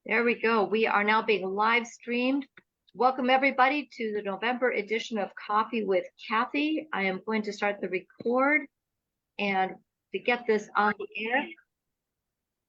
There we go. We are now being live streamed. Welcome everybody to the November edition of Coffee with Cathy. I am going to start the record and to get this on the air.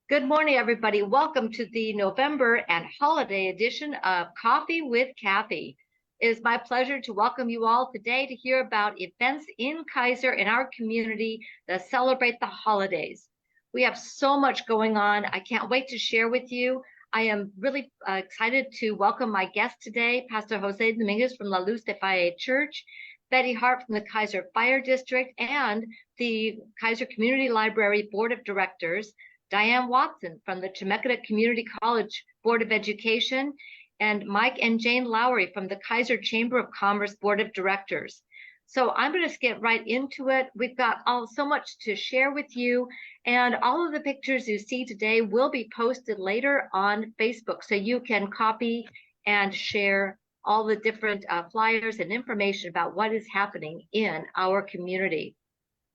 Good morning, everybody. Welcome to the November and holiday edition of Coffee with Cathy. It is my pleasure to welcome you all today to hear about events in Kaiser in our community that celebrate the holidays. We have so much going on. I can't wait to share with you. I am really excited to welcome my guest today, Pastor Jose Dominguez from La Luz de Fire Church, Betty Hart from the Kaiser Fire District, and the Kaiser Community Library Board of Directors, Diane Watson from the Chemeketa Community College Board of Education, and Mike and Jane Lowry from the Kaiser Chamber of Commerce Board of Directors. So I'm going to get right into it. We've got so much to share with you, and all of the pictures you see today will be posted later on Facebook, so you can copy and share all the different flyers and information about what is happening in our community.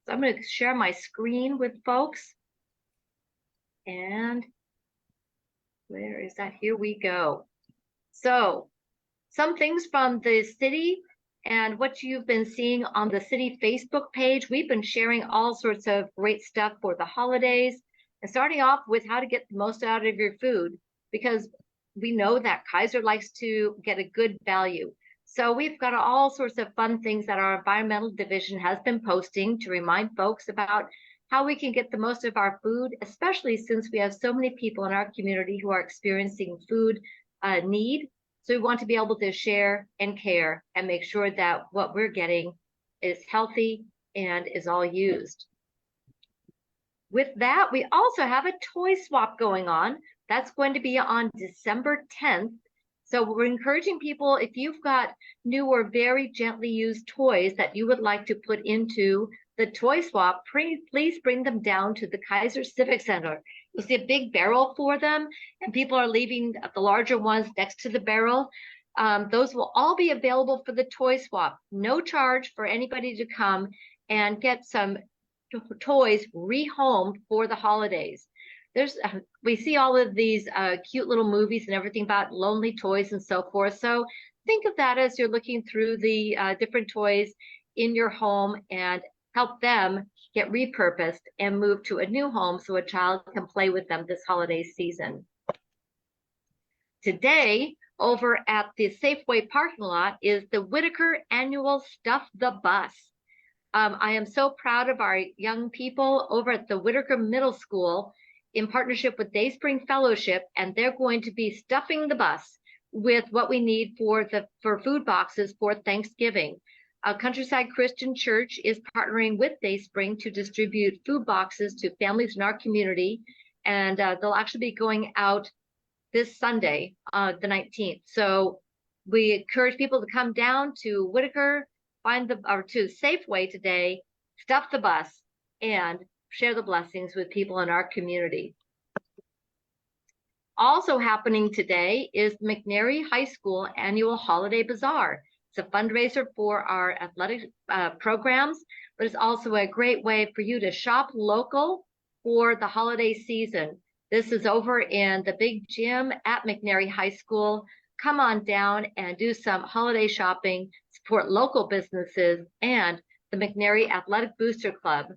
So I'm going to share my screen with folks. And where is that? Here we go. So some things from the city and what you've been seeing on the city Facebook page. We've been sharing all sorts of great stuff for the holidays, and starting off with how to get the most out of your food, because we know that Kaiser likes to get a good value. So we've got all sorts of fun things that our environmental division has been posting to remind folks about how we can get the most of our food, especially since we have so many people in our community who are experiencing food need. So we want to be able to share and care and make sure that what we're getting is healthy and is all used. With that, we also have a toy swap going on. That's going to be on December 10th. So we're encouraging people, if you've got new or very gently used toys that you would like to put into the toy swap, please bring them down to the Kaiser Civic Center. You'll see a big barrel for them, and people are leaving the larger ones next to the barrel. Those will all be available for the toy swap. No charge for anybody to come and get some toys rehomed for the holidays. We see all of these cute little movies and everything about lonely toys and so forth. So think of that as you're looking through the different toys in your home and help them get repurposed and move to a new home so a child can play with them this holiday season. Today, over at the Safeway parking lot is the Whitaker annual Stuff the Bus. I am so proud of our young people over at the Whitaker Middle School in partnership with Dayspring Fellowship, and they're going to be stuffing the bus with what we need for food boxes for Thanksgiving. Countryside Christian Church is partnering with Dayspring to distribute food boxes to families in our community, and they'll actually be going out this Sunday, the 19th. So we encourage people to come down to Whitaker, to Safeway today, stuff the bus, and share the blessings with people in our community. Also happening today is McNary High School Annual Holiday Bazaar. It's a fundraiser for our athletic programs, but it's also a great way for you to shop local for the holiday season. This is over in the big gym at McNary High School. Come on down and do some holiday shopping, support local businesses and the McNary Athletic Booster Club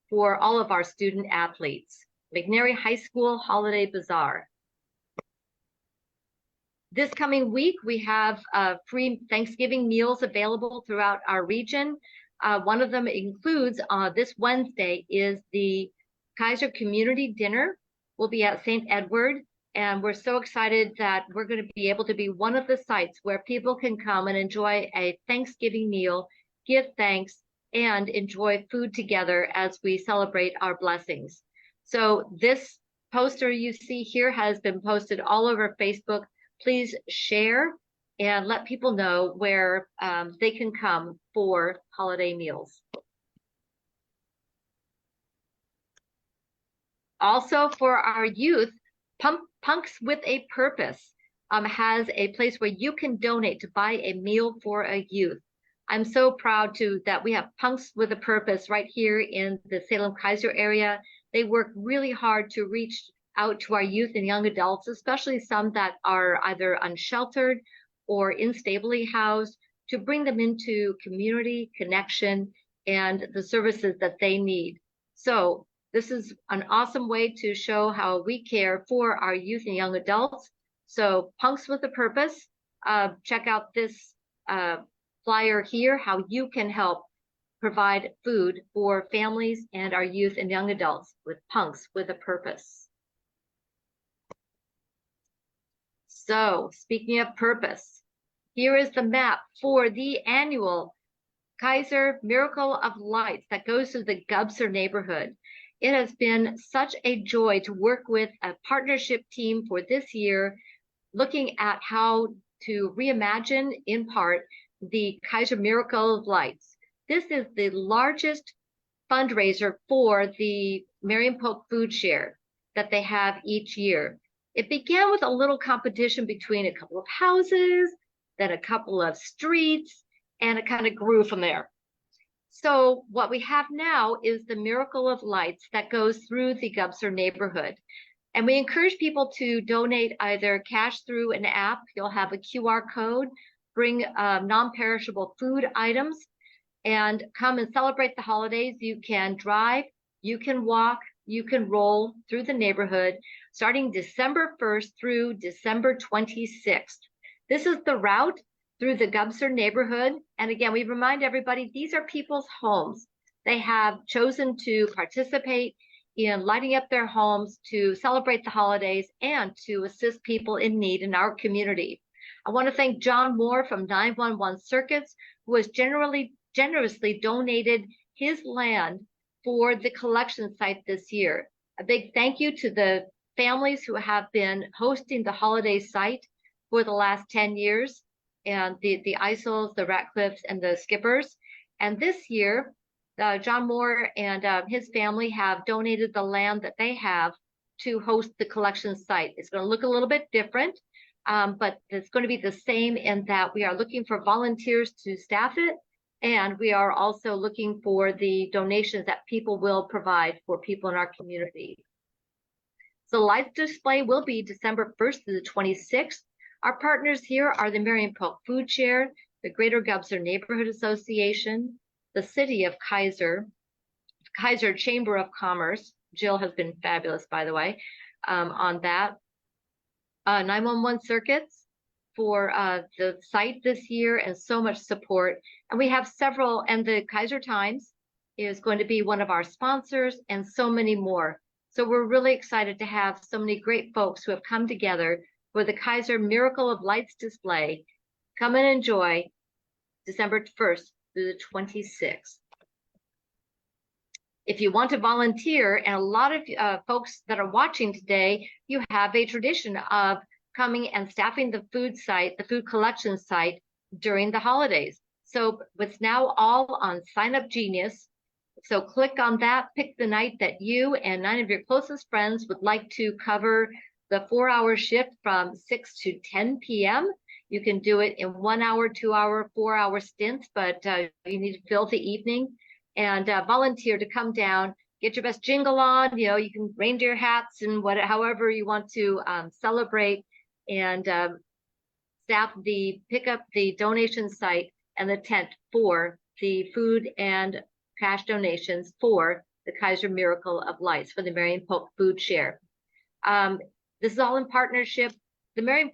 for all of our student athletes. McNary High School Holiday Bazaar. This coming week, we have free Thanksgiving meals available throughout our region. One of them includes this Wednesday is the Kaiser Community Dinner. We'll be at St. Edward, and we're so excited that we're going to be able to be one of the sites where people can come and enjoy a Thanksgiving meal, give thanks, and enjoy food together as we celebrate our blessings. So this poster you see here has been posted all over Facebook. Please share and let people know where they can come for holiday meals. Also for our youth, Punks with a Purpose has a place where you can donate to buy a meal for a youth. I'm so proud that we have Punks with a Purpose right here in the Salem-Keizer area. They work really hard to reach out to our youth and young adults, especially some that are either unsheltered or instably housed, to bring them into community connection and the services that they need. So this is an awesome way to show how we care for our youth and young adults. So Punks with a Purpose, check out this flyer here, how you can help provide food for families and our youth and young adults with Punks with a Purpose. So speaking of purpose, here is the map for the annual Kaiser Miracle of Lights that goes through the Gubser neighborhood. It has been such a joy to work with a partnership team for this year, looking at how to reimagine, in part, the Kaiser Miracle of Lights. This is the largest fundraiser for the Marion Polk Food Share that they have each year. It began with a little competition between a couple of houses, then a couple of streets, and it kind of grew from there. So what we have now is the Miracle of Lights that goes through the Gubser neighborhood. And we encourage people to donate either cash through an app. You'll have a QR code, bring non-perishable food items, and come and celebrate the holidays. You can drive, you can walk, you can roll through the neighborhood starting December 1st through December 26th. This is the route through the Gubser neighborhood. And again, we remind everybody, these are people's homes. They have chosen to participate in lighting up their homes to celebrate the holidays and to assist people in need in our community. I want to thank John Moore from 911 Circuits, who has generously donated his land for the collection site this year. A big thank you to the families who have been hosting the holiday site for the last 10 years, and the Isles, the Ratcliffes, and the Skippers. And this year, John Moore and his family have donated the land that they have to host the collection site. It's going to look a little bit different, but it's going to be the same in that we are looking for volunteers to staff it, and we are also looking for the donations that people will provide for people in our community. So the lights display will be December 1st through the 26th. Our partners here are the Marion Polk Food Share, the Greater Gubser Neighborhood Association, the City of Kaiser, Kaiser Chamber of Commerce. Jill has been fabulous, by the way, on that. 911 Circuits for the site this year, and so much support. And we have several, and the Kaiser Times is going to be one of our sponsors, and so many more. So we're really excited to have so many great folks who have come together for the Kaiser Miracle of Lights display. Come and enjoy December 1st through the 26th. If you want to volunteer, and a lot of folks that are watching today, you have a tradition of coming and staffing the food site, the food collection site during the holidays. So it's now all on Sign Up Genius. So click on that, pick the night that you and 9 of your closest friends would like to cover the 4-hour shift from 6 to 10 p.m. You can do it in 1 hour, 2 hour, 4-hour stints, but you need to fill the evening and volunteer to come down, get your best jingle on. You know, you can reindeer hats and however you want to celebrate, and pick up the donation site and the tent for the food and cash donations for the Kaiser Miracle of Lights for the Marion Polk Food Share. This is all in partnership. The Marion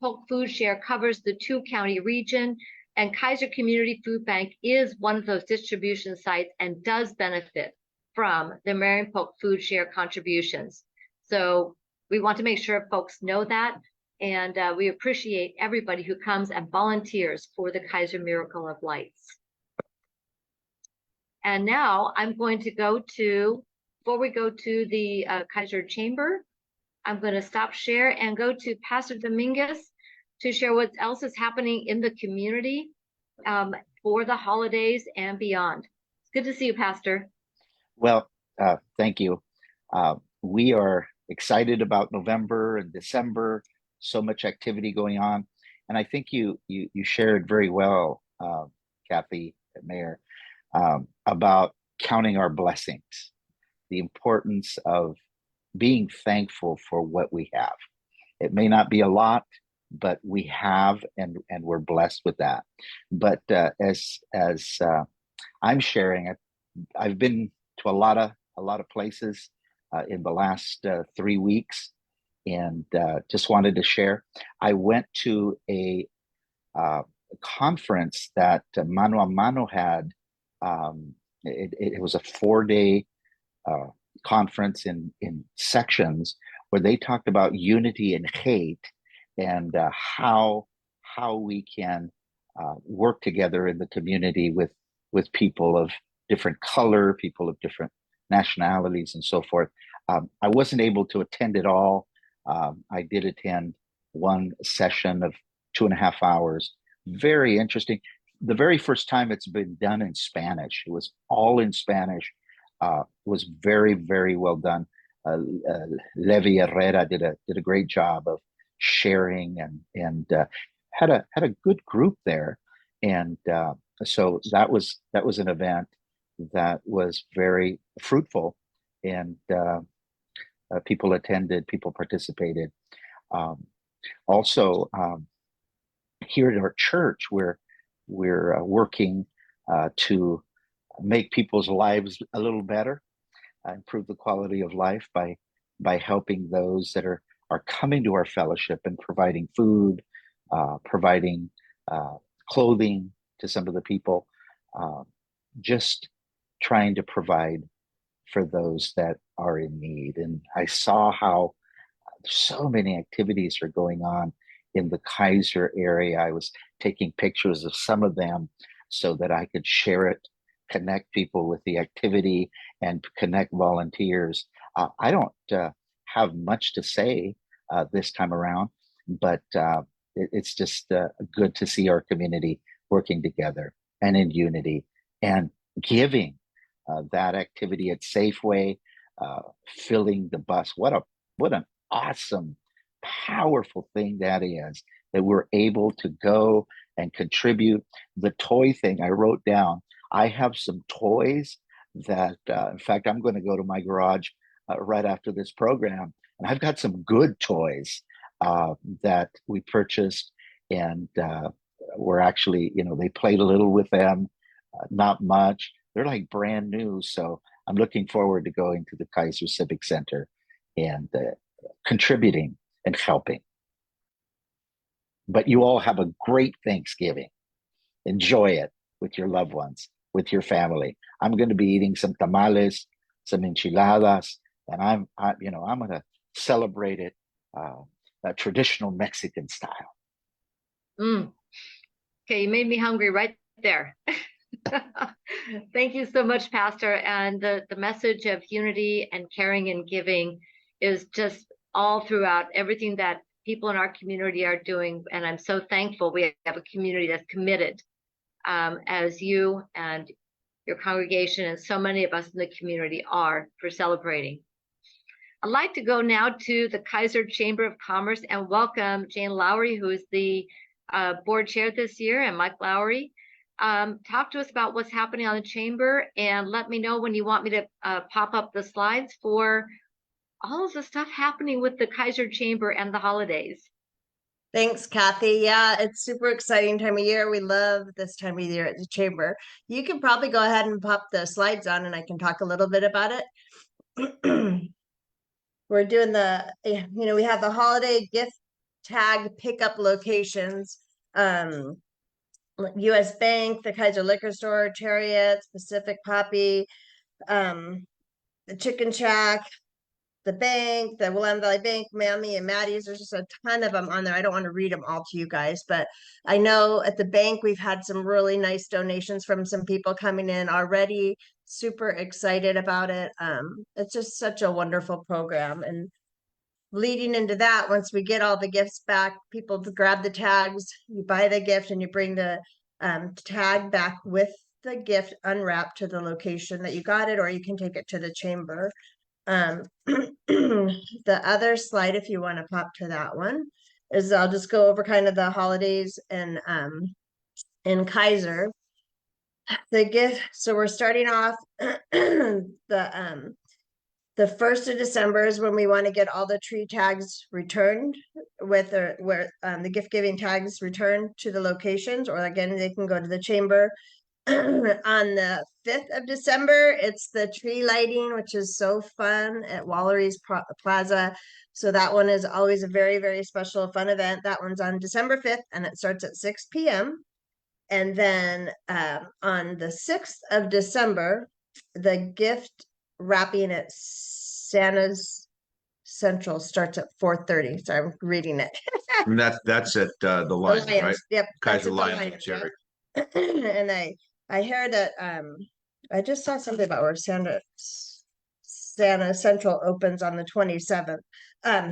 Polk Food Share covers the 2-county region, and Kaiser Community Food Bank is one of those distribution sites and does benefit from the Marion Polk Food Share contributions. So we want to make sure folks know that, and we appreciate everybody who comes and volunteers for the Kaiser Miracle of Lights. And now I'm going to go to, before we go to the Kaiser Chamber, I'm going to stop share and go to Pastor Dominguez to share what else is happening in the community for the holidays and beyond. It's good to see you, Pastor. Well, thank you. We are excited about November and December, so much activity going on. And I think you shared very well, Cathy, Mayor, about counting our blessings, the importance of being thankful for what we have. It may not be a lot, but we have, and we're blessed with that. But as I'm sharing, I've been to a lot of places in the last 3 weeks, and just wanted to share. I went to a conference that Mano a Mano had. It was a 4 day uh, conference in sections where they talked about unity and hate, and how we can work together in the community with people of different color, people of different nationalities, and so forth. I wasn't able to attend it all. I did attend one session of 2.5 hours. Very interesting. The very first time it's been done in Spanish. It was all in Spanish. Was very, very well done. Uh, Levi Herrera did a great job of sharing, and had a good group there, and so that was an event that was very fruitful, and people attended, people participated. Um, Also, here at our church, we're working to make people's lives a little better, improve the quality of life by helping those that are coming to our fellowship and providing food, providing uh, clothing to some of the people, uh, just trying to provide for those that are in need. And I saw how so many activities are going on in the Kaiser area. I was taking pictures of some of them so that I could share it, connect people with the activity, and connect volunteers. I don't have much to say this time around, but it's just good to see our community working together and in unity and giving that activity at Safeway, filling the bus. What an awesome, powerful thing that is, that we're able to go and contribute. The toy thing I wrote down, I have some toys that, in fact, I'm going to go to my garage right after this program, and I've got some good toys that we purchased, and we're actually, they played a little with them, not much. They're like brand new, so I'm looking forward to going to the Kaiser Civic Center and contributing and helping. But you all have a great Thanksgiving. Enjoy it with your loved ones, with your family. I'm going to be eating some tamales, some enchiladas, and I'm going to celebrate it a traditional Mexican style. Mm. Okay, you made me hungry right there. Thank you so much, Pastor. And the message of unity and caring and giving is just all throughout everything that people in our community are doing. And I'm so thankful we have a community that's committed, as you and your congregation and so many of us in the community are, for celebrating. I'd like to go now to the Kaiser Chamber of Commerce and welcome Jane Lowry, who is the board chair this year, and Mike Lowry. Talk to us about what's happening on the chamber, and let me know when you want me to pop up the slides for all of the stuff happening with the Kaiser Chamber and the holidays. Thanks, Kathy. Yeah, it's super exciting time of year. We love this time of year at the chamber. You can probably go ahead and pop the slides on and I can talk a little bit about it. We're doing we have the holiday gift tag pickup locations. US Bank, the Kaiser Liquor Store, Chariot, Pacific Poppy, the Chicken Shack, the bank, the Willamette Valley Bank, Mammy and Maddie's. There's just a ton of them on there. I don't want to read them all to you guys, but I know at the bank we've had some really nice donations from some people coming in already. Super excited about it. It's just such a wonderful program. And leading into that, once we get all the gifts back, people grab the tags, you buy the gift and you bring the tag back with the gift unwrapped to the location that you got it, or you can take it to the chamber. The other slide, if you want to pop to that one, is I'll just go over kind of the holidays and in Kaiser. The gift, so we're starting off the The 1st of December is when we want to get all the tree tags returned with where the gift giving tags returned to the locations, or again, they can go to the chamber. On the 5th of December, it's the tree lighting, which is so fun at Wallery's Plaza. So that one is always a very, very special, fun event. That one's on December 5th, and it starts at 6 p.m. And then on the 6th of December, the gift wrapping at Santa's Central starts at 4:30. So I'm reading it. And that's at the Lions, right? Yep. that's Kaiser at the Lions, yep. Jerry. And I heard that I just saw something about where Santa Central opens on the 27th.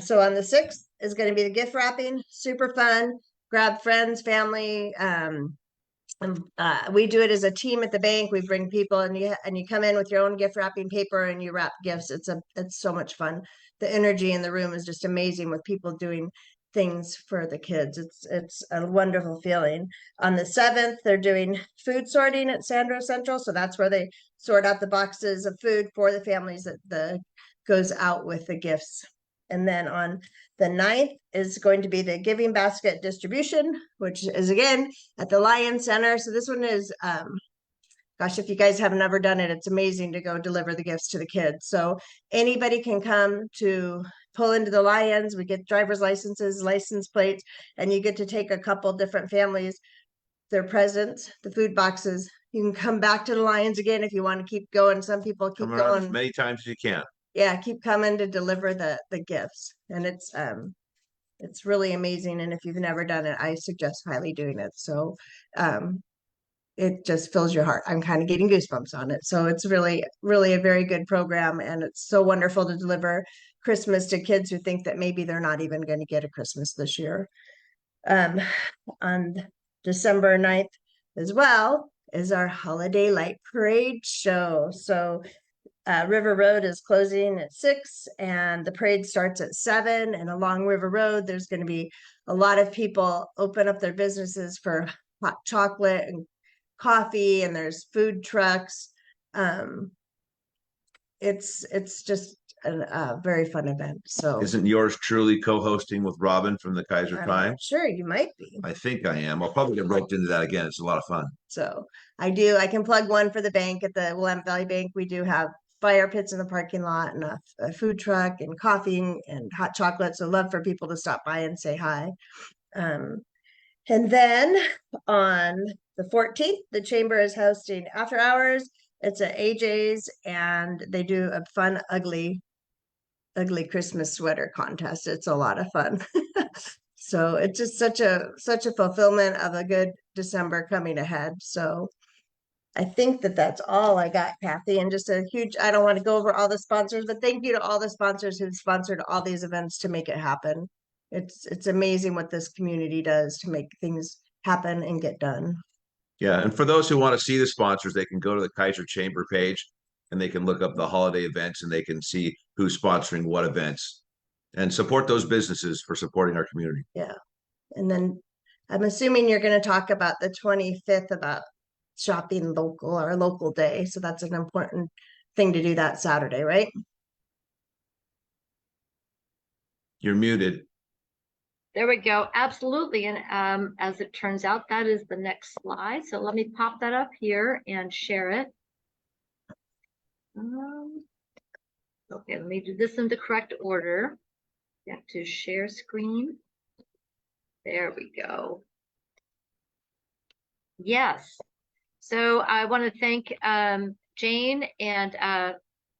So on the 6th is going to be the gift wrapping, super fun. Grab friends, family. We do it as a team at the bank. We bring people, and you come in with your own gift wrapping paper and you wrap gifts. It's so much fun. The energy in the room is just amazing with people doing things for the kids. It's a wonderful feeling. On the 7th, they're doing food sorting at Sandro Central, so that's where they sort out the boxes of food for the families that goes out with the gifts. And then on the 9th is going to be the giving basket distribution, which is again at the Lion Center. So this one is gosh, if you guys have never done it, it's amazing to go deliver the gifts to the kids. So anybody can come to pull into the Lions. We get driver's licenses, license plates, and you get to take a couple different families, their presents, the food boxes. You can come back to the Lions again if you want to keep going. Some people keep Come around as going. many times as you can. Yeah, keep coming to deliver the gifts. And it's really amazing. And if you've never done it, I suggest highly doing it. So it just fills your heart. I'm kind of getting goosebumps on it. So it's really, really a very good program. And it's so wonderful to deliver Christmas to kids who think that maybe they're not even going to get a Christmas this year. On December 9th as well is our Holiday Light Parade show. So River Road is closing at 6 and the parade starts at 7. And along River Road, there's going to be a lot of people open up their businesses for hot chocolate and coffee, and there's food trucks. It's just a very fun event. So Isn't yours truly co-hosting with Robin from the Kaiser Times? Sure, you might be. I think I am. I'll probably get roped into that again. It's a lot of fun. So I can plug one for the bank at the Willamette Valley Bank. We do have fire pits in the parking lot and a food truck and coffee and hot chocolate. So love for people to stop by and say hi. And then on the 14th, the chamber is hosting after hours. It's at AJ's and they do a fun, ugly Christmas sweater contest. It's a lot of fun. So it's just such a fulfillment of a good December coming ahead. So I think that's all I got, Cathy, and just a huge, I don't want to go over all the sponsors, but thank you to all the sponsors who've sponsored all these events to make it happen. It's amazing what this community does to make things happen and get done. Yeah, and for those who want to see the sponsors, they can go to the Kaiser Chamber page and they can look up the holiday events and they can see who's sponsoring what events and support those businesses for supporting our community. Yeah. And then I'm assuming you're going to talk about the 25th about shopping local or local day. So that's an important thing to do that Saturday, right? You're muted. There we go. Absolutely. And as it turns out, that is the next slide. So let me pop that up here and share it. Okay, let me do this in the correct order. You have to share screen. There we go. Yes. So I want to thank Jane and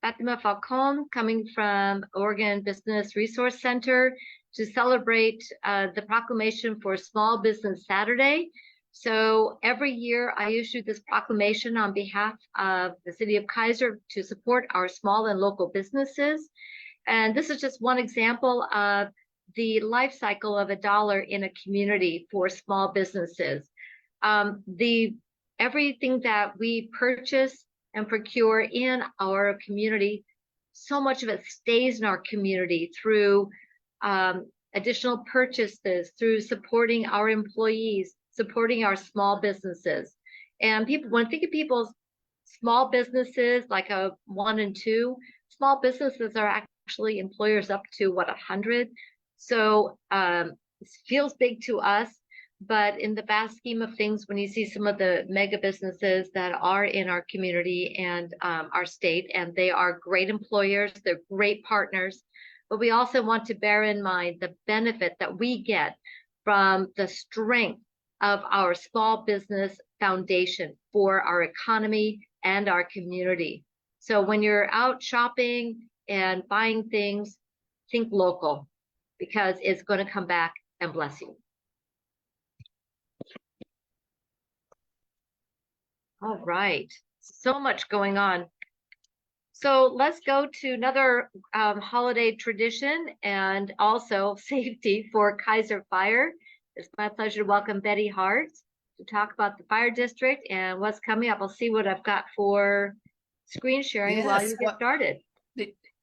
Fatima Falcon coming from Oregon Business Resource Center to celebrate the proclamation for Small Business Saturday. So every year I issue this proclamation on behalf of the city of Kaiser to support our small and local businesses. And this is just one example of the life cycle of $1 in a community for small businesses. Everything that we purchase and procure in our community, so much of it stays in our community through additional purchases, through supporting our employees, supporting our small businesses. And people, when I think of people's small businesses like a 1 and 2, small businesses are actually employers up to what, 100. So it feels big to us, but in the vast scheme of things, when you see some of the mega businesses that are in our community and our state, and they are great employers, they're great partners, but we also want to bear in mind the benefit that we get from the strength of our small business foundation for our economy and our community. So when you're out shopping and buying things, think local, because it's going to come back and bless you. All right, so much going on. So let's go to another holiday tradition and also safety for Kaiser Fire. It's my pleasure to welcome Betty Hart to talk about the fire district and what's coming up. I'll see what I've got for screen sharing while you get started.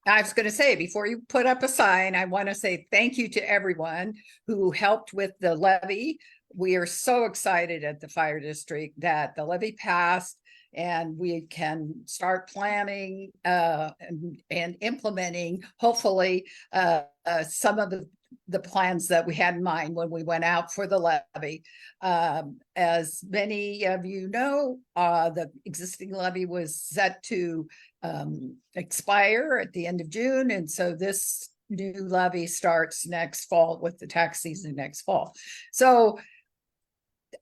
I was going to say, before you put up a sign, I want to say thank you to everyone who helped with the levy. We are so excited at the fire district that the levy passed and we can start planning and implementing, hopefully, some of the plans that we had in mind when we went out for the levy. As many of you know, the existing levy was set to expire at the end of June. And so this new levy starts next fall with the tax season next fall. So,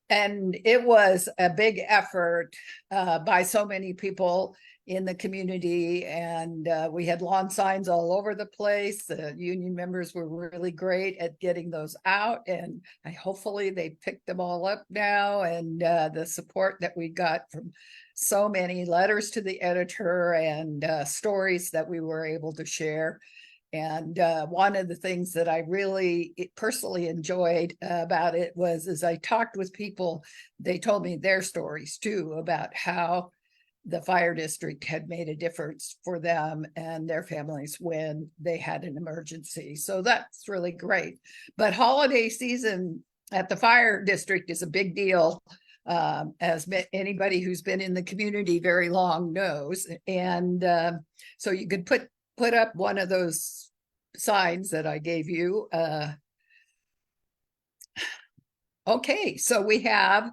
and it was a big effort by so many people in the community, and we had lawn signs all over the place. The union members were really great at getting those out, and hopefully they picked them all up now. And the support that we got from so many letters to the editor and stories that we were able to share. And one of the things that I really personally enjoyed about it was, as I talked with people, they told me their stories too about how the fire district had made a difference for them and their families when they had an emergency. So that's really great. But holiday season at the fire district is a big deal, as anybody who's been in the community very long knows. And so you could put up one of those signs that I gave you. Okay, so we have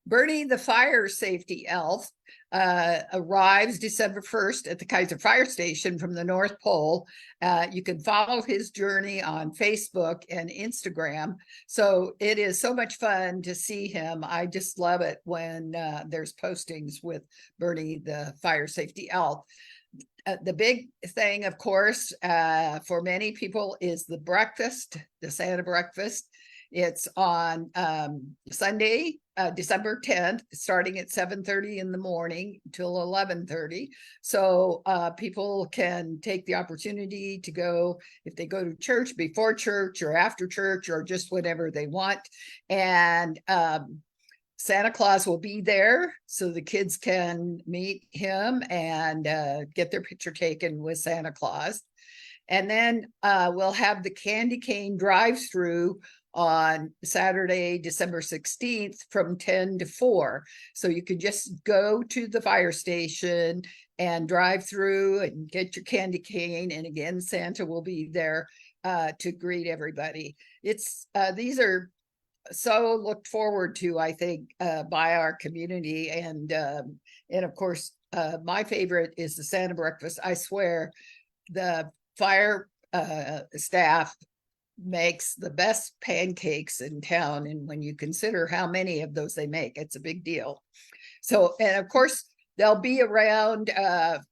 Bernie the fire safety elf arrives December 1st at the Kaiser Fire Station from the North Pole. You can follow his journey on Facebook and Instagram. So it is so much fun to see him. I just love it when there's postings with Bernie the fire safety elf. The big thing, of course, for many people is the breakfast, the Santa breakfast. It's on Sunday, December 10th, starting at 7:30 in the morning till 11:30. So people can take the opportunity to go, if they go to church, before church or after church, or just whatever they want. And Santa Claus will be there so the kids can meet him and get their picture taken with Santa Claus. And then we'll have the candy cane drive-through on Saturday, December 16th from 10 to 4. So you can just go to the fire station and drive through and get your candy cane. And again, Santa will be there to greet everybody. These are so looked forward to, I think, by our community. And of course, my favorite is the Santa breakfast. I swear the fire staff makes the best pancakes in town. And when you consider how many of those they make, it's a big deal. So, and of course, they'll be around at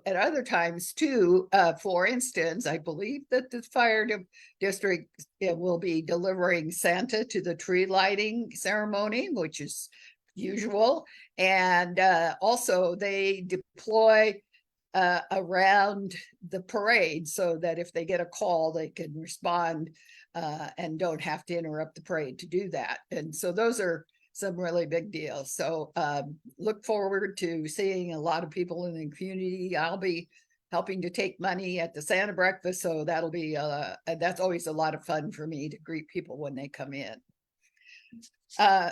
other times too. For instance, I believe that the fire district will be delivering Santa to the tree lighting ceremony, which is usual. And also they deploy around the parade so that if they get a call, they can respond and don't have to interrupt the parade to do that. And so those are some really big deals. So look forward to seeing a lot of people in the community. I'll be helping to take money at the Santa breakfast. So that'll be, that's always a lot of fun for me to greet people when they come in.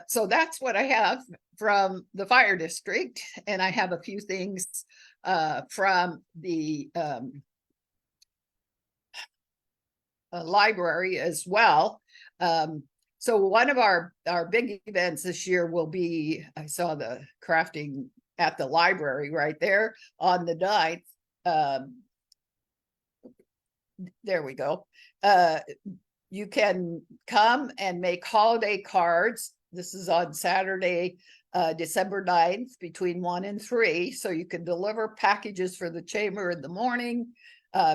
So that's what I have from the fire district. And I have a few things from the library as well. So one of our big events this year will be, I saw the crafting at the library right there on the 9th. There we go. You can come and make holiday cards. This is on Saturday, December 9th between 1 and 3. So you can deliver packages for the chamber in the morning,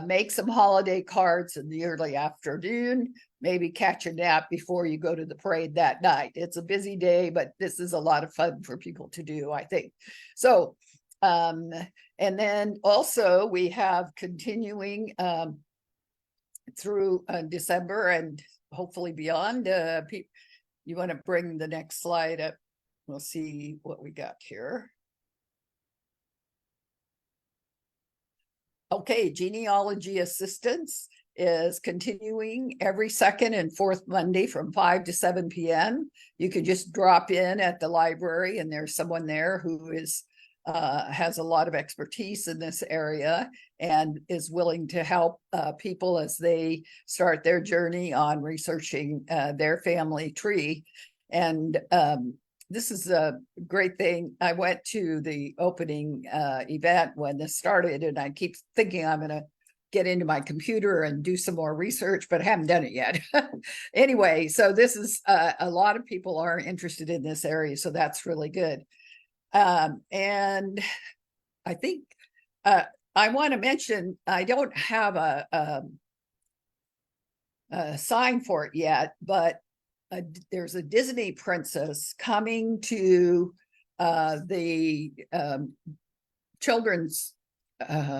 make some holiday cards in the early afternoon, maybe catch a nap before you go to the parade that night. It's a busy day, but this is a lot of fun for people to do, I think. So, and then also we have continuing through December and hopefully beyond. You want to bring the next slide up? We'll see what we got here. Okay, genealogy assistance is continuing every second and fourth Monday from 5 to 7 p.m. You can just drop in at the library and there's someone there who is has a lot of expertise in this area and is willing to help people as they start their journey on researching their family tree. And this is a great thing. I went to the opening event when this started, and I keep thinking I'm going to get into my computer and do some more research, but I haven't done it yet. Anyway, so this is a lot of people are interested in this area, so that's really good. And I think I want to mention, I don't have a sign for it yet, but there's a Disney princess coming to the children's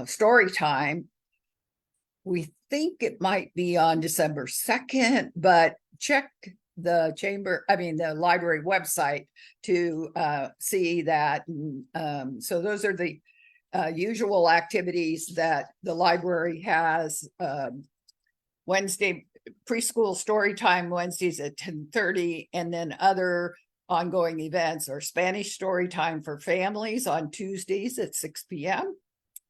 story time. We think it might be on December 2nd, but check the library website to see that. So those are the usual activities that the library has. Wednesday, preschool story time Wednesdays at 10:30, and then other ongoing events are Spanish story time for families on Tuesdays at 6 p.m.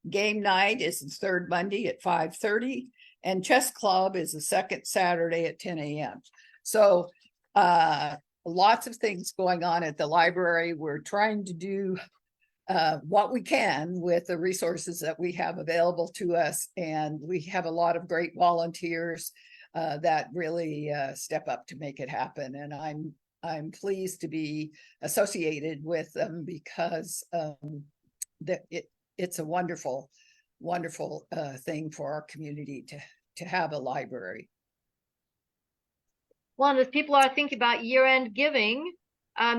Game night is the third Monday at 5:30, and chess club is the second Saturday at 10 a.m. So lots of things going on at the library. We're trying to do what we can with the resources that we have available to us, and we have a lot of great volunteers that really step up to make it happen. And I'm pleased to be associated with them because it's a wonderful thing for our community to have a library. Well, and as people are thinking about year-end giving,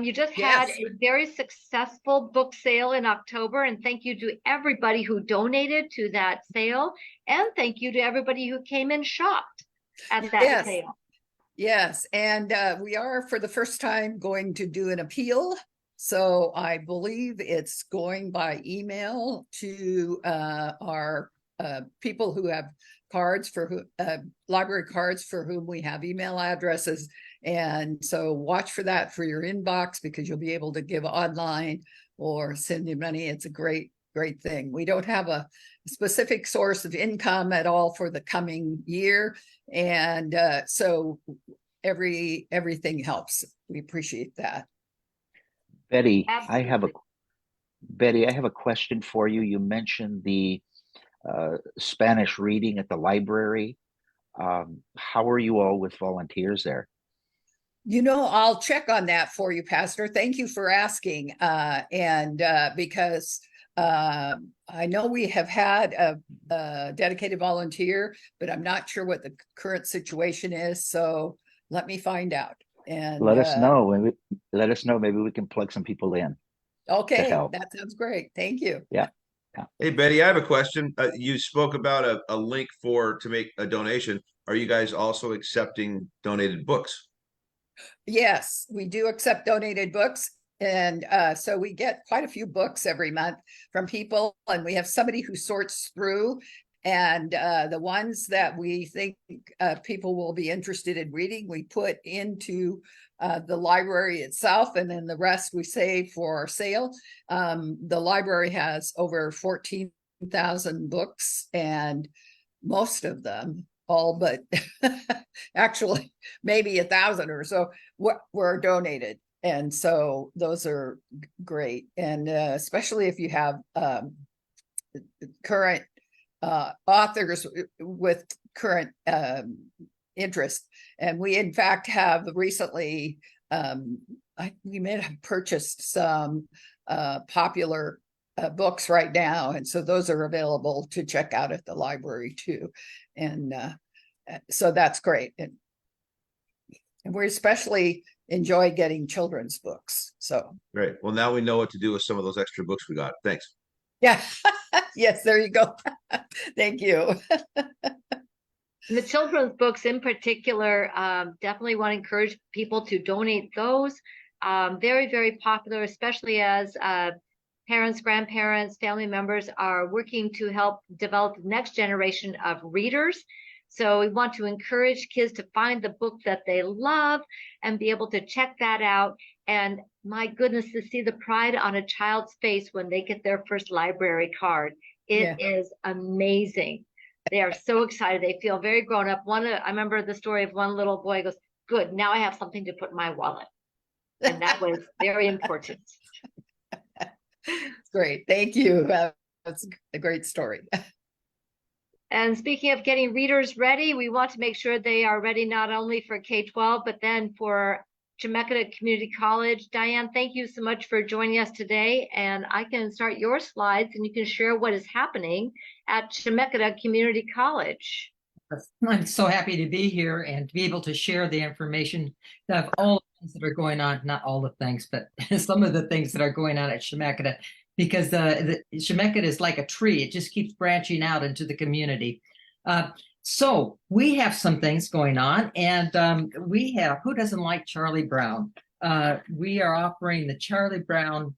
you just had Yes. a very successful book sale in October, and thank you to everybody who donated to that sale, and thank you to everybody who came and shopped at that Yes. sale. Yes, and we are for the first time going to do an appeal. So I believe it's going by email to our people who have cards for library cards for whom we have email addresses. And so watch for that for your inbox, because you'll be able to give online or send in money. It's a great thing. We don't have a specific source of income at all for the coming year. And so everything helps. We appreciate that. Betty, Absolutely. I have a question for you. You mentioned the Spanish reading at the library. How are you all with volunteers there? I'll check on that for you, Pastor. Thank you for asking. Because I know we have had a dedicated volunteer, but I'm not sure what the current situation is. So let me find out. And Let us know. Let us know. Maybe we can plug some people in. Okay, help. that sounds great. Thank you. Yeah. Hey, Betty, I have a question. You spoke about a link to make a donation. Are you guys also accepting donated books? Yes, we do accept donated books. And so we get quite a few books every month from people, and we have somebody who sorts through And the ones that we think people will be interested in reading, we put into the library itself, and then the rest we save for sale. The library has over 14,000 books, and most of them, all but actually maybe 1,000 or so, were donated. And so those are great. And especially if you have current authors with current interest. And we in fact have recently, we may have purchased some popular books right now. And so those are available to check out at the library too. And so that's great. And we especially enjoy getting children's books. So Great. Well, now we know what to do with some of those extra books we got. Thanks. yeah. Yes, there you go. Thank you. The children's books in particular, definitely want to encourage people to donate those. Very, very popular, especially as parents, grandparents, family members are working to help develop the next generation of readers. So we want to encourage kids to find the book that they love and be able to check that out. And my goodness, to see the pride on a child's face when they get their first library card. It is amazing. They are so excited. They feel very grown up. I remember the story of one little boy goes, good, now I have something to put in my wallet. And that was very important. Great. Thank you. That's a great story. And speaking of getting readers ready, we want to make sure they are ready not only for K-12, but then for Chemeketa Community College. Diane, thank you so much for joining us today. And I can start your slides and you can share what is happening at Chemeketa Community College. I'm so happy to be here and to be able to share the information of all the things that are going on, not all the things, but some of the things that are going on at Chemeketa, because the Chemeketa is like a tree. It just keeps branching out into the community. So we have some things going on, and we have, who doesn't like Charlie Brown? We are offering the Charlie Brown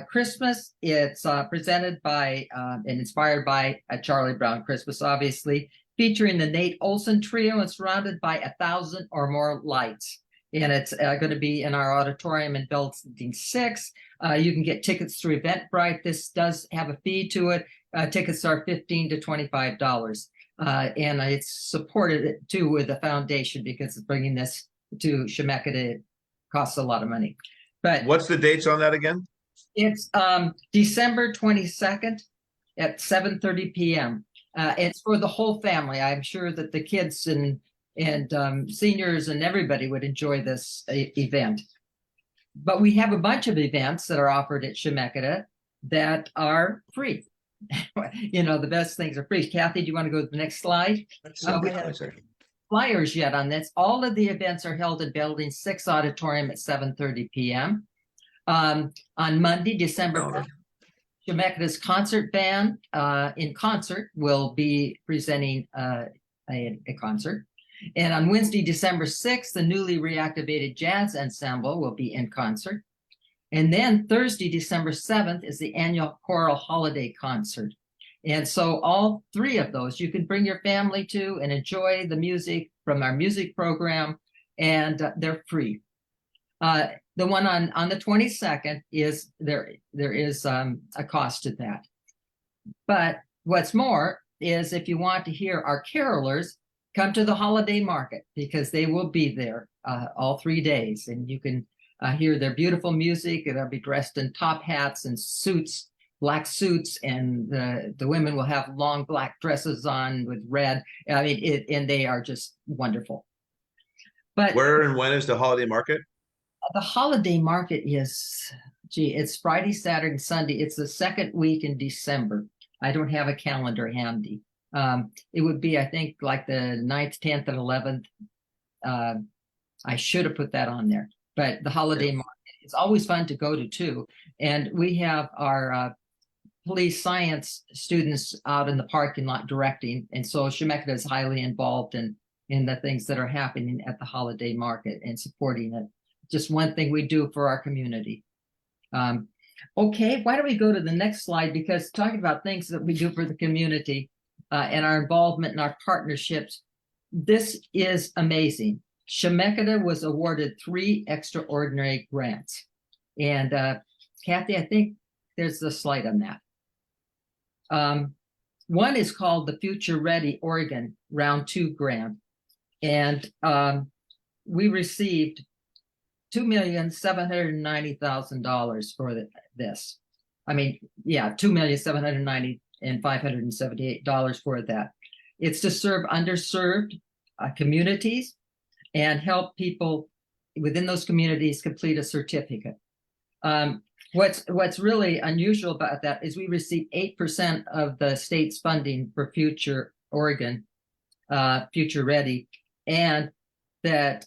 Christmas. It's presented by and inspired by a Charlie Brown Christmas, obviously, featuring the Nate Olson Trio and surrounded by 1,000 or more lights. And it's going to be in our auditorium in Building 6. You can get tickets through Eventbrite. This does have a fee to it. Tickets are $15 to $25. And it's supported too with the foundation because it's bringing this to Chemeketa. It costs a lot of money. But What's the dates on that again? it's December 22nd at 7:30 p.m. It's for the whole family. I'm sure that the kids and seniors and everybody would enjoy this event. But we have a bunch of events that are offered at Chemeketa that are free. You know, the best things are free. Cathy, do you want to go to the next slide? We have flyers yet on this. All of the events are held in Building 6 Auditorium at 7:30 p.m. On Monday, December 1st, Chemeketa's concert band in concert will be presenting a concert. And on Wednesday, December 6th, the newly reactivated jazz ensemble will be in concert. And then Thursday, December 7th is the annual choral holiday concert. And so all three of those you can bring your family to and enjoy the music from our music program, and they're free. The one on the 22nd is there is a cost to that. But what's more is if you want to hear our carolers, come to the holiday market because they will be there all 3 days, and you can hear their beautiful music. They'll be dressed in top hats and suits, black suits, and the women will have long black dresses on with red. I mean, and they are just wonderful. But where and when is the holiday market? The holiday market is, it's Friday, Saturday, and Sunday. It's the second week in December. I don't have a calendar handy. It would be, I think, like the 9th, 10th, and 11th. I should have put that on there. But the holiday market is always fun to go to, too. And we have our police science students out in the parking lot directing. And so Chemeketa is highly involved in the things that are happening at the holiday market and supporting it. Just one thing we do for our community. Okay, why don't we go to the next slide? Because talking about things that we do for the community, and our involvement in our partnerships. This is amazing. Chemeketa was awarded 3 extraordinary grants. And Cathy, I think there's a slide on that. One is called the Future Ready Oregon Round 2 grant. And we received $2,790,000 for this. I mean, yeah, $2,790,578 for that. It's to serve underserved communities and help people within those communities complete a certificate. What's really unusual about that is we receive 8% of the state's funding for Future Oregon, Future Ready, and that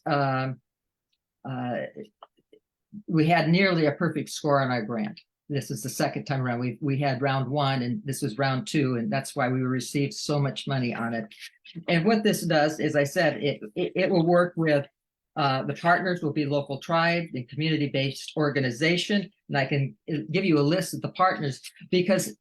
we had nearly a perfect score on our grant. This is the second time around. We had round 1 and this was round 2, and that's why we received so much money on it. And what this does, as I said, it will work with the partners will be local tribe and community-based organization. And I can give you a list of the partners because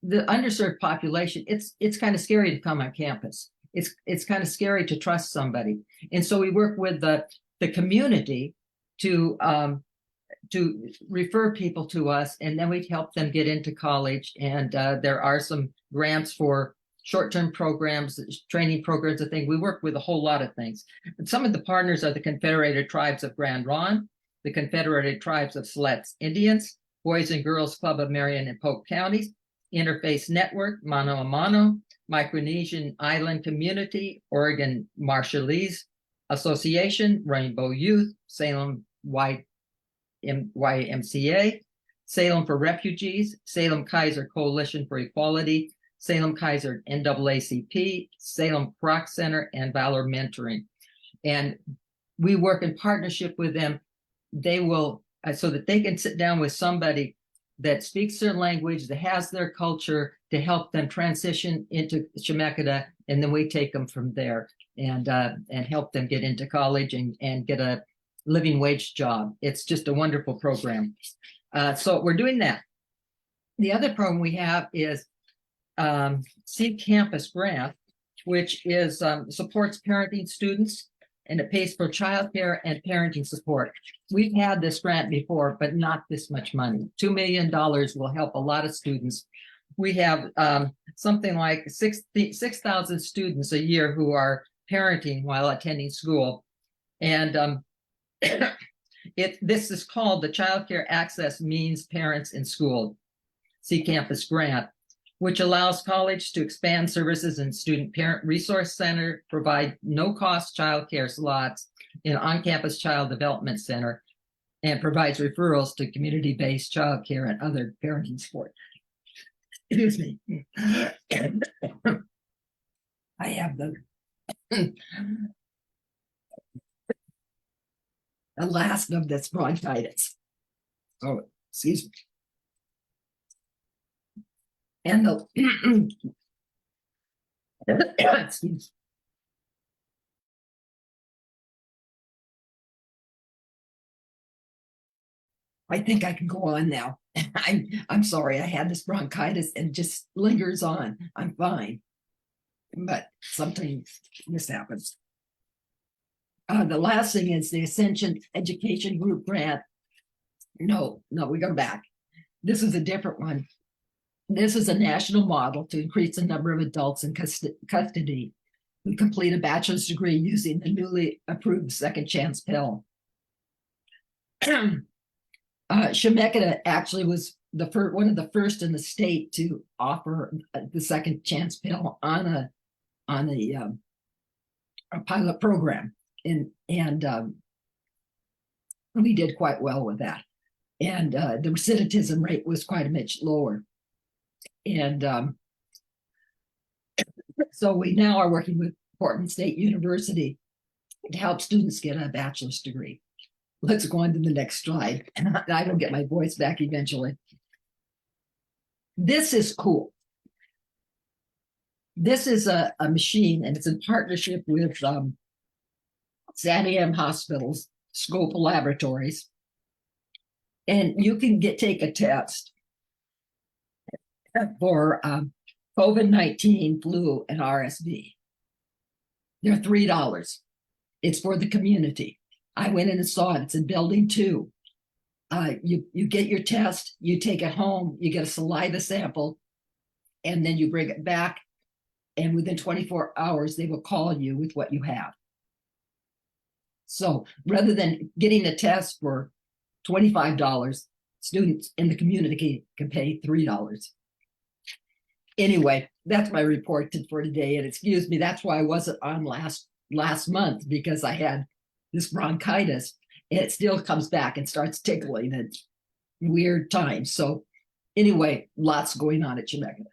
the underserved population, it's kind of scary to come on campus. It's kind of scary to trust somebody. And so we work with the community to refer people to us, and then we help them get into college. And there are some grants for short-term programs, training programs, I think. We work with a whole lot of things. And some of the partners are the Confederated Tribes of Grand Ronde, the Confederated Tribes of Siletz Indians, Boys and Girls Club of Marion and Polk Counties, Interface Network, Mano a Mano, Micronesian Island Community, Oregon Marshallese Association, Rainbow Youth, Salem YMCA, Salem for Refugees, Salem Kaiser Coalition for Equality, Salem Kaiser NAACP, Salem Kroc Center, and Valor Mentoring. And we work in partnership with them. They will, so that they can sit down with somebody that speaks their language, that has their culture, to help them transition into Chemeketa, and then we take them from there and help them get into college and get a living wage job. It's just a wonderful program. So we're doing that. The other program we have is Seed Campus Grant, which is supports parenting students, and it pays for childcare and parenting support. We've had this grant before, but not this much money. $2 million will help a lot of students. We have something like 6,000 students a year who are parenting while attending school. And this is called the Childcare Access Means Parents in School, Seed Campus Grant, which allows college to expand services in Student Parent Resource Center, provide no-cost childcare slots in on-campus child development center, and provides referrals to community-based childcare and other parenting support. Excuse me. I have the last of this bronchitis. Oh, excuse me. And the excuse. I think I can go on now. I'm sorry, I had this bronchitis and it just lingers on. I'm fine, but sometimes this happens. The last thing is the Ascension Education Group Grant. No, we go back. This is a different one. This is a national model to increase the number of adults in custody who complete a bachelor's degree using the newly approved second chance pill. Chemeketa actually was one of the first in the state to offer the second chance pill on a pilot program, and we did quite well with that, and the recidivism rate was quite a much lower. And so we now are working with Portland State University to help students get a bachelor's degree. Let's go on to the next slide. I will get my voice back eventually. This is cool. This is a machine, and it's in partnership with San Am Hospital's Scope Laboratories. And you can take a test for COVID-19, flu, and RSV. They're $3. It's for the community. I went in and saw it. It's in building 2. You get your test, you take it home, you get a saliva sample, and then you bring it back. And within 24 hours, they will call you with what you have. So rather than getting a test for $25, students in the community can pay $3. Anyway, that's my report for today. And excuse me, that's why I wasn't on last month, because I had this bronchitis and it still comes back and starts tickling at weird times. So anyway, lots going on at Chemeketa.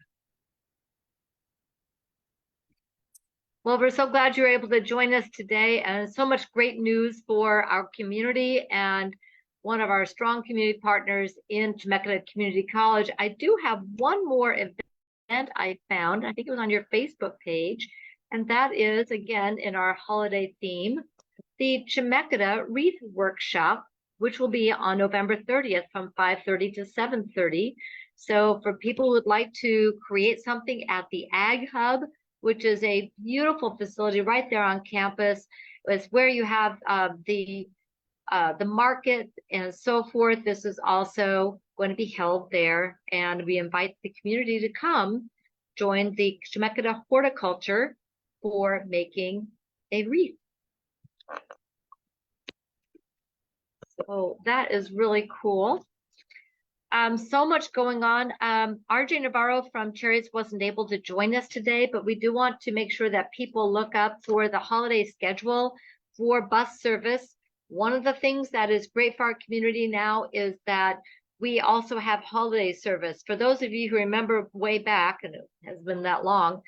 Well, we're so glad you're able to join us today, and so much great news for our community and one of our strong community partners in Chemeketa Community College. I do have one more event I found. I think it was on your Facebook page, and that is, again, in our holiday theme, the Chemeketa Wreath Workshop, which will be on November 30th from 5:30 to 7:30. So for people who would like to create something at the Ag Hub, which is a beautiful facility right there on campus, it's where you have the market and so forth. This is also going to be held there, and we invite the community to come join the Chemeketa horticulture for making a wreath. So that is really cool. So much going on. RJ Navarro from Chariots wasn't able to join us today, but we do want to make sure that people look up for the holiday schedule for bus service. One of the things that is great for our community now is that we also have holiday service. For those of you who remember way back, and it has been that long,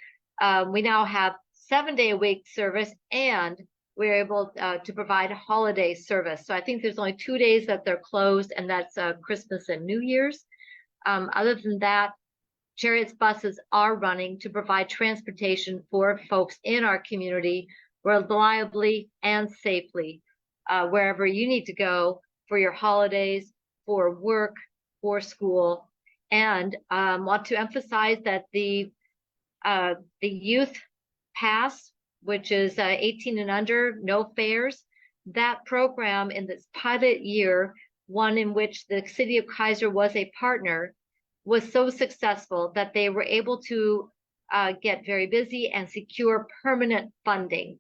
we now have 7-day-a-week service, and we're able to provide holiday service. So I think there's only 2 days that they're closed, and that's Christmas and New Year's. Other than that, Chariots buses are running to provide transportation for folks in our community reliably and safely, wherever you need to go for your holidays, for work, for school. And want to emphasize that the youth pass, which is 18 and under, no fares. That program in this pilot year, one in which the city of Kaiser was a partner, was so successful that they were able to get very busy and secure permanent funding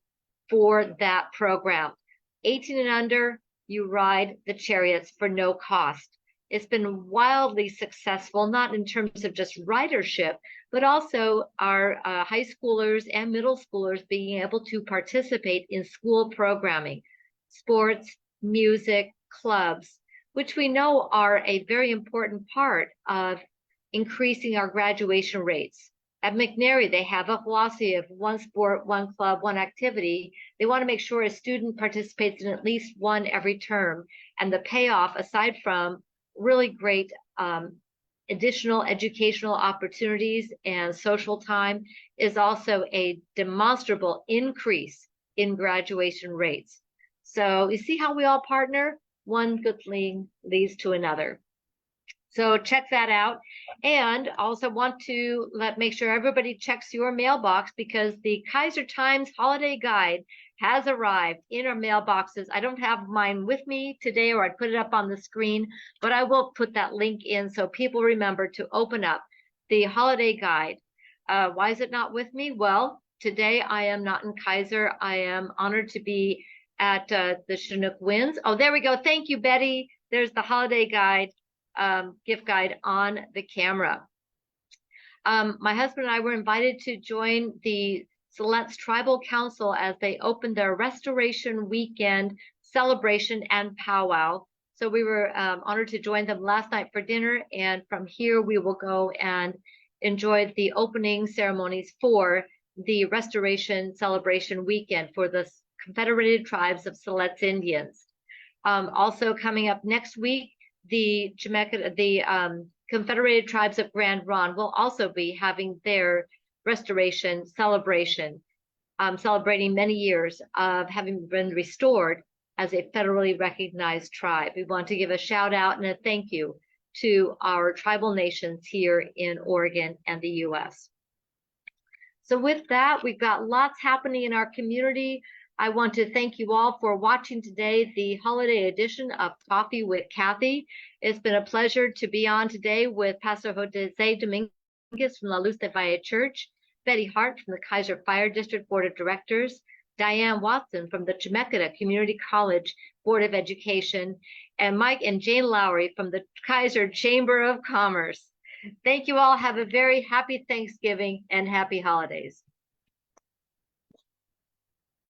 for that program. 18 and under, you ride the Chariots for no cost. It's been wildly successful, not in terms of just ridership, but also our high schoolers and middle schoolers being able to participate in school programming, sports, music, clubs, which we know are a very important part of increasing our graduation rates. At McNary, they have a philosophy of one sport, one club, one activity. They want to make sure a student participates in at least one every term. And the payoff, aside from really great additional educational opportunities and social time, is also a demonstrable increase in graduation rates. So you see how we all partner? One good thing leads to another. So check that out. And also want to make sure everybody checks your mailbox, because the Kaiser Times Holiday Guide has arrived in our mailboxes. I don't have mine with me today, or I'd put it up on the screen, but I will put that link in so people remember to open up the holiday guide. Why is it not with me? Well, today I am not in Kaiser. I am honored to be at the Chinook Winds. Oh, there we go. Thank you, Betty. There's the holiday guide, gift guide on the camera. My husband and I were invited to join the Siletz Tribal Council as they opened their Restoration Weekend celebration and powwow. So we were honored to join them last night for dinner, and from here we will go and enjoy the opening ceremonies for the Restoration Celebration Weekend for the Confederated Tribes of Siletz Indians. Also coming up next week, the Confederated Tribes of Grand Ronde will also be having their restoration celebration, celebrating many years of having been restored as a federally recognized tribe. We want to give a shout out and a thank you to our tribal nations here in Oregon and the U.S. So with that, we've got lots happening in our community. I want to thank you all for watching today, the holiday edition of Coffee with Cathy. It's been a pleasure to be on today with Pastor Jose Dominguez from La Luz de Valle Church, Betty Hart from the Kaiser Fire District Board of Directors, Diane Watson from the Chemeketa Community College Board of Education, and Mike and Jane Lowry from the Kaiser Chamber of Commerce. Thank you all. Have a very happy Thanksgiving and happy holidays.